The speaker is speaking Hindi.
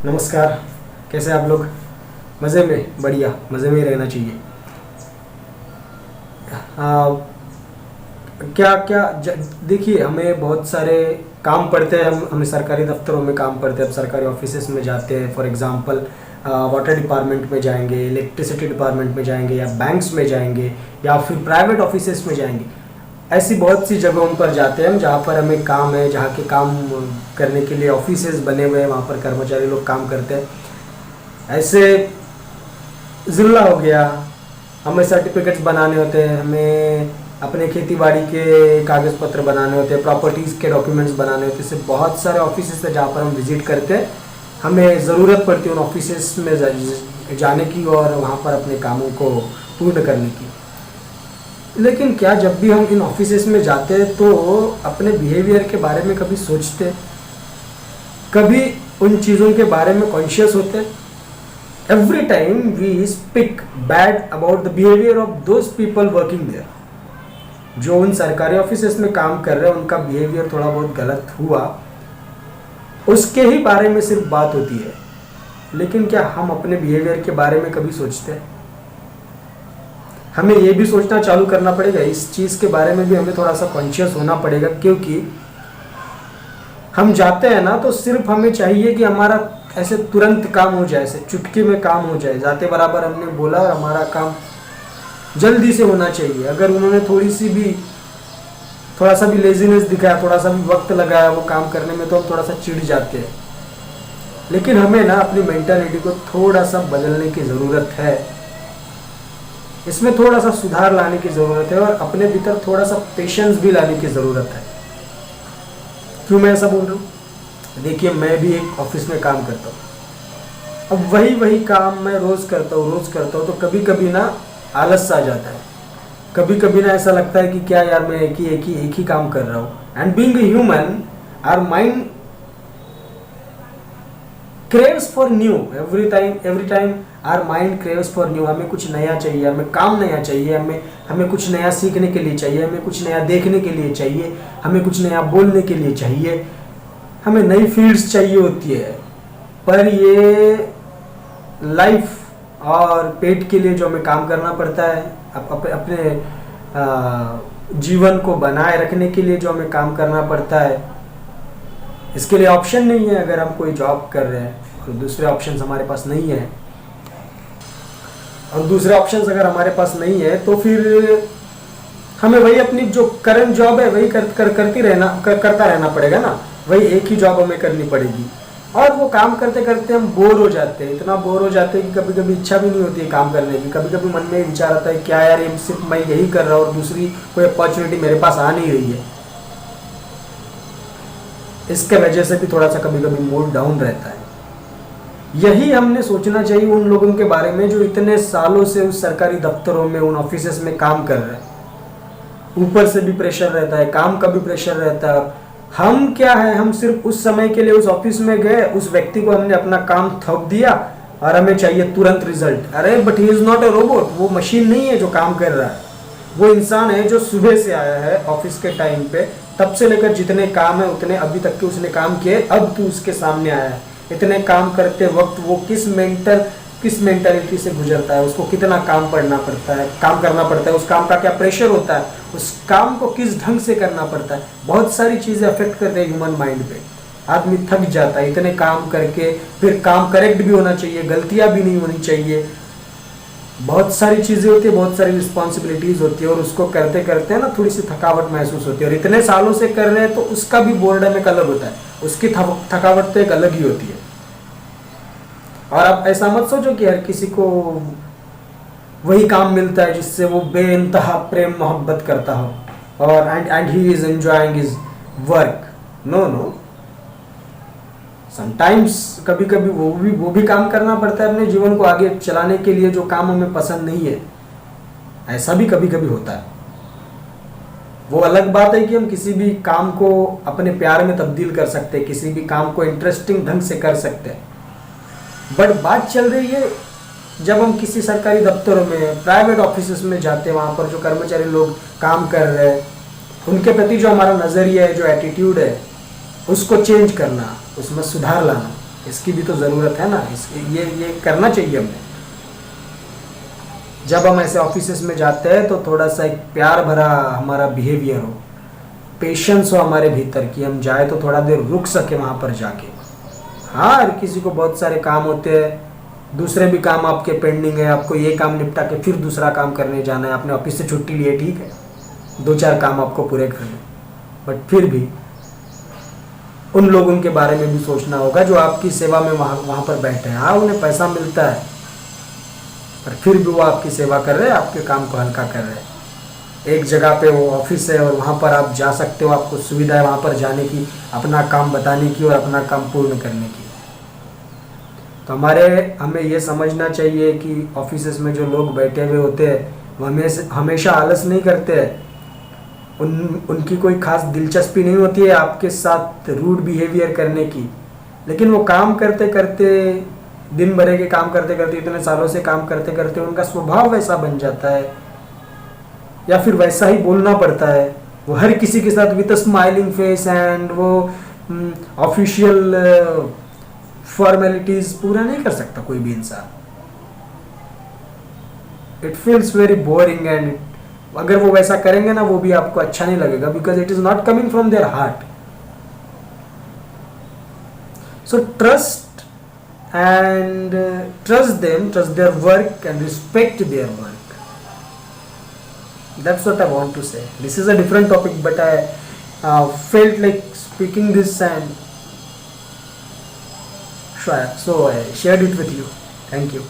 नमस्कार। कैसे आप लोग? मज़े में? बढ़िया, मज़े में ही रहना चाहिए। आ, क्या क्या देखिए, हमें बहुत सारे काम पड़ते हैं। हमें सरकारी दफ्तरों में काम पड़ते हैं, हम सरकारी ऑफिसेज में जाते हैं। फॉर एग्जांपल वाटर डिपार्टमेंट में जाएंगे, इलेक्ट्रिसिटी डिपार्टमेंट में जाएंगे, या बैंक्स में जाएंगे, या फिर प्राइवेट ऑफिसेज में जाएंगे। ऐसी बहुत सी जगहों पर जाते हैं हम जहाँ पर हमें काम है, जहाँ के काम करने के लिए ऑफिसेज बने हुए हैं, वहाँ पर कर्मचारी लोग काम करते हैं। ऐसे ज़िला हो गया, हमें सर्टिफिकेट्स बनाने होते हैं, हमें अपने खेती बाड़ी के कागज़ पत्र बनाने होते हैं, प्रॉपर्टीज़ के डॉक्यूमेंट्स बनाने होते हैं। इससे बहुत सारे ऑफिसेस हैं जहाँ पर हम विज़िट करते हैं। हमें ज़रूरत पड़ती है उन ऑफिसेस में जाने की और वहाँ पर अपने कामों को पूर्ण करने की। लेकिन क्या जब भी हम इन ऑफिसेस में जाते हैं तो अपने बिहेवियर के बारे में कभी सोचते हैं? कभी उन चीज़ों के बारे में कॉन्शियस होते हैं? Every time we speak bad about the behaviour of those people working there. जो उन सरकारी ऑफिसेस में काम कर रहे हैं उनका बिहेवियर थोड़ा बहुत गलत हुआ, उसके ही बारे में सिर्फ बात होती है। लेकिन क्या हम अपने बिहेवियर के बारे में कभी सोचते हैं? हमें ये भी सोचना चालू करना पड़ेगा, इस चीज़ के बारे में भी हमें थोड़ा सा कॉन्शियस होना पड़ेगा। क्योंकि हम जाते हैं ना, तो सिर्फ हमें चाहिए कि हमारा ऐसे तुरंत काम हो जाए, ऐसे चुटकी में काम हो जाए। जाते बराबर हमने बोला और हमारा काम जल्दी से होना चाहिए। अगर उन्होंने थोड़ा सा भी लेजीनेस दिखाया, थोड़ा सा भी वक्त लगाया वो काम करने में, तो हम थोड़ा सा चिढ़ जाते हैं। लेकिन हमें ना अपनी मेंटालिटी को थोड़ा सा बदलने की ज़रूरत है, इसमें थोड़ा सा सुधार लाने की ज़रूरत है, और अपने भीतर थोड़ा सा पेशेंस भी लाने की ज़रूरत है। क्यों मैं ऐसा बोल रहा हूँ? देखिए, मैं भी एक ऑफिस में काम करता हूँ। अब वही काम मैं रोज़ करता हूँ, तो कभी कभी ना आलस आ जाता है। कभी कभी ना ऐसा लगता है कि क्या यार, मैं एक ही काम कर रहा हूँ। And being a human, our mind craves for new. Every time our mind craves for new. हमें कुछ नया चाहिए, हमें काम नया चाहिए, हमें कुछ नया सीखने के लिए चाहिए, हमें कुछ नया देखने के लिए चाहिए, हमें कुछ नया बोलने के लिए चाहिए, हमें नई फील्ड्स चाहिए होती है। पर ये लाइफ और पेट के लिए जो हमें काम करना पड़ता है, अपने जीवन को बनाए रखने के लिए जो हमें काम करना पड़ता है, इसके लिए ऑप्शन नहीं है। अगर हम कोई जॉब कर रहे हैं और दूसरे ऑप्शंस हमारे पास नहीं है, तो फिर हमें वही अपनी जो करंट जॉब है वही करता रहना पड़ेगा ना। वही एक ही जॉब हमें करनी पड़ेगी, और वो काम करते करते हम बोर हो जाते हैं। इतना बोर हो जाते हैं कि कभी कभी इच्छा भी नहीं होती है काम करने की। कभी कभी मन में विचार आता है, क्या यार, ये सिर्फ मैं यही कर रहा हूँ और दूसरी कोई अपॉर्चुनिटी मेरे पास आ नहीं रही है। इसके वजह से भी थोड़ा सा कभी कभी मूड डाउन रहता है। यही हमने सोचना चाहिए उन लोगों के बारे में जो इतने सालों से उस सरकारी दफ्तरों में, उन ऑफिसेस में काम कर रहे हैं। ऊपर से भी प्रेशर रहता है, काम का भी प्रेशर रहता है। हम क्या है, हम सिर्फ उस समय के लिए उस ऑफिस में गए, उस व्यक्ति को हमने अपना काम थोप दिया और हमें चाहिए तुरंत रिजल्ट। अरे but he is not a robot. वो मशीन नहीं है जो काम कर रहा है, वो इंसान है जो सुबह से आया है ऑफिस के टाइम पे, तब से लेकर जितने काम है उतने अभी तक के उसने काम किए। अब तू उसके सामने आया है। इतने काम करते वक्त वो किस मेंटालिटी से गुजरता है, उसको कितना काम करना पड़ता है, उस काम का क्या प्रेशर होता है, उस काम को किस ढंग से करना पड़ता है। बहुत सारी चीज़ें अफेक्ट करते हैं ह्यूमन माइंड पे। आदमी थक जाता है इतने काम करके। फिर काम करेक्ट भी होना चाहिए, गलतियाँ भी नहीं होनी चाहिए। बहुत सारी चीज़ें होती है, बहुत सारी रिस्पॉन्सिबिलिटीज़ होती है, और उसको करते करते ना थोड़ी सी थकावट महसूस होती है। और इतने सालों से कर रहे हैं तो उसका भी बोर्डम एक अलग होता है, उसकी थकावट तो एक अलग ही होती है। और आप ऐसा मत सोचो कि हर किसी को वही काम मिलता है जिससे वो बेइंतहा प्रेम मोहब्बत करता हो और and he is enjoying his work. No, sometimes कभी कभी वो भी काम करना पड़ता है अपने जीवन को आगे चलाने के लिए, जो काम हमें पसंद नहीं है। ऐसा भी कभी कभी होता है। वो अलग बात है कि हम किसी भी काम को अपने प्यार में तब्दील कर सकते हैं, किसी भी काम को इंटरेस्टिंग ढंग से कर सकते हैं। बट बात चल रही है जब हम किसी सरकारी दफ्तरों में, प्राइवेट ऑफिस में जाते हैं, वहाँ पर जो कर्मचारी लोग काम कर रहे हैं उनके प्रति जो हमारा नज़रिया है, जो एटीट्यूड है, उसको चेंज करना, उसमें सुधार लाना, इसकी भी तो ज़रूरत है ना, ये करना चाहिए हमें। जब हम ऐसे ऑफिसेस में जाते हैं तो थोड़ा सा एक प्यार भरा हमारा बिहेवियर हो, पेशेंस हो हमारे भीतर कि हम जाए तो थोड़ा देर रुक सके वहाँ पर जाके। हाँ, हर किसी को बहुत सारे काम होते हैं, दूसरे भी काम आपके पेंडिंग है, आपको ये काम निपटा के फिर दूसरा काम करने जाना है, आपने ऑफिस से छुट्टी ली है, ठीक है, 2-4 काम आपको पूरे करने, बट फिर भी उन लोगों के बारे में भी सोचना होगा जो आपकी सेवा में वहाँ पर बैठे हैं। हाँ, उन्हें पैसा मिलता है, पर फिर भी वो आपकी सेवा कर रहे हैं, आपके काम को हल्का कर रहे हैं। एक जगह पे वो ऑफिस है और वहाँ पर आप जा सकते हो, आपको सुविधा है वहाँ पर जाने की, अपना काम बताने की और अपना काम पूर्ण करने की। तो हमें ये समझना चाहिए कि ऑफिसेस में जो लोग बैठे हुए होते हैं वो हमेशा आलस नहीं करते हैं, उनकी कोई खास दिलचस्पी नहीं होती है आपके साथ रूड बिहेवियर करने की, लेकिन वो काम करते करते, दिन भर के काम करते करते, इतने सालों से काम करते करते उनका स्वभाव वैसा बन जाता है, या फिर वैसा ही बोलना पड़ता है। वो हर किसी के साथ विद स्माइलिंग फेस एंड वो ऑफिशियल फॉर्मेलिटीज पूरा नहीं कर सकता कोई भी इंसान। It feels very boring, and अगर वो वैसा करेंगे ना, वो भी आपको अच्छा नहीं लगेगा, because it is not coming from their heart. So trust and trust them, trust their work and respect their work. That's what I want to say. This is a different topic, but I felt like speaking this, and so I shared it with you. Thank you.